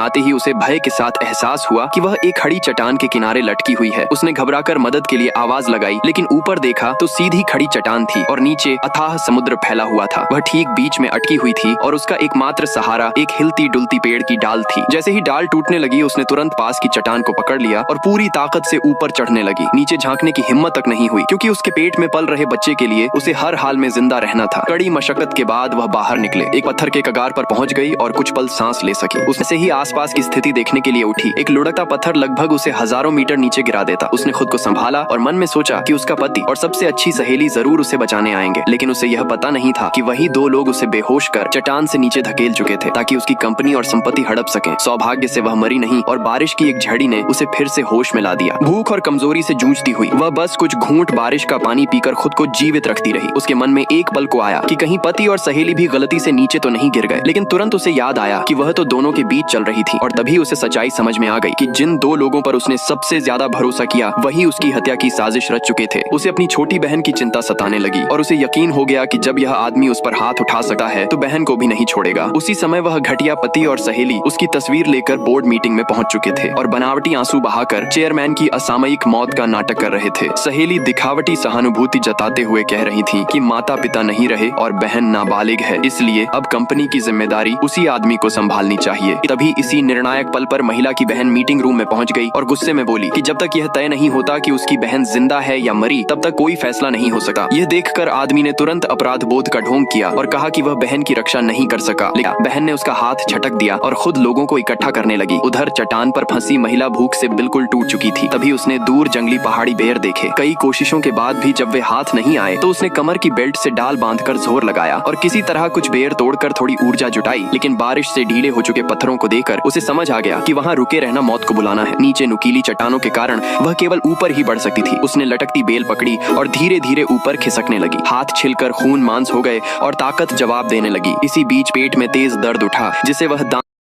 आते ही उसे भय के साथ एहसास हुआ कि वह एक खड़ी चट्टान के किनारे लटकी हुई है। उसने घबराकर मदद के लिए आवाज लगाई, लेकिन ऊपर देखा तो सीधी खड़ी चट्टान थी और नीचे अथाह समुद्र फैला हुआ था। वह ठीक बीच में अटकी हुई थी और उसका एकमात्र सहारा एक हिलती डुलती पेड़ की डाल थी। जैसे ही डाल टूटने लगी, उसने तुरंत पास की चट्टान को पकड़ लिया और पूरी ताकत से ऊपर चढ़ने लगी। नीचे झांकने की हिम्मत तक नहीं हुई, क्योंकि उसके पेट में पल रहे बच्चे के लिए उसे हर हाल में जिंदा रहना था। कड़ी मशक्कत के बाद वह बाहर निकले, एक पत्थर के कगार पर पहुंच गई और कुछ पल सांस ले सकी। उसने ही आसपास की स्थिति देखने के लिए उठी। एक लुढ़कता पत्थर लगभग उसे हजारों मीटर नीचे गिरा देता। उसने खुद को संभाला और मन में सोचा कि उसका पति और सबसे अच्छी सहेली जरूर उसे बचाने आएंगे, लेकिन उसे यह पता नहीं था कि वही दो लोग उसे बेहोश कर चट्टान से नीचे धकेल चुके थे, ताकि उसकी कंपनी और संपत्ति हड़प सके। सौभाग्य से वह मरी नहीं और बारिश की एक झड़ी ने उसे फिर से होश में ला दिया। भूख और कमजोरी से जूझती हुई वह बस कुछ घूंट बारिश का पानी पीकर खुद को जीवित रखती रही। उसके मन में एक पल को आया कि कहीं पति और सहेली भी गलती से नीचे तो नहीं गिर गए, लेकिन तुरंत उसे याद आया कि वह तो दोनों के बीच चल रही थी। और तभी उसे सच्चाई समझ में आ गई कि जिन दो लोगों पर उसने सबसे ज्यादा भरोसा किया, वही उसकी हत्या की साजिश रच चुके थे। उसे अपनी छोटी बहन की चिंता सताने लगी और उसे यकीन हो गया कि जब यह आदमी उस पर हाथ उठा सकता है तो बहन को भी नहीं छोड़ेगा। उसी समय वह घटिया पति और सहेली उसकी तस्वीर लेकर बोर्ड मीटिंग में पहुंच चुके थे और बनावटी आंसू बहाकर चेयरमैन की असामयिक मौत का नाटक कर रहे थे। सहेली दिखावटी सहानुभूति जताते हुए कह रही थी कि माता पिता नहीं रहे और बहन नाबालिग है, इसलिए अब कंपनी की जिम्मेदारी उसी आदमी को संभालनी चाहिए। तभी इसी निर्णायक पल पर महिला की बहन मीटिंग रूम में पहुंच गई और गुस्से में बोली कि जब तक यह तय नहीं होता कि उसकी बहन जिंदा है या मरी, तब तक कोई फैसला नहीं हो सकता। यह देखकर आदमी ने तुरंत अपराध बोध का ढोंग किया और कहा कि वह बहन की रक्षा नहीं कर सका, लेकिन बहन ने उसका हाथ झटक दिया और खुद लोगों को इकट्ठा करने लगी। उधर चट्टान पर फंसी महिला भूख से बिल्कुल टूट चुकी थी। तभी उसने दूर जंगली पहाड़ी बेर देखे। कई कोशिशों के बाद भी जब वे हाथ नहीं आए तो उसने कमर की बेल्ट से डाल बांधकर जोर लगाया और किसी तरह कुछ बेर तोड़कर थोड़ी ऊर्जा जुटाई। लेकिन बारिश से ढीले हो चुके पत्थरों को देखकर उसे समझ आ गया कि वहां रुके रहना मौत को बुलाना है। नीचे नुकीली चट्टानों के कारण वह केवल ऊपर ही बढ़ सकती थी। उसने लटकती बेल पकड़ी और धीरे धीरे ऊपर खिसकने लगी। हाथ छिलकर खून मांस हो गए और ताकत जवाब देने लगी। इसी बीच पेट में तेज दर्द उठा, जिसे वह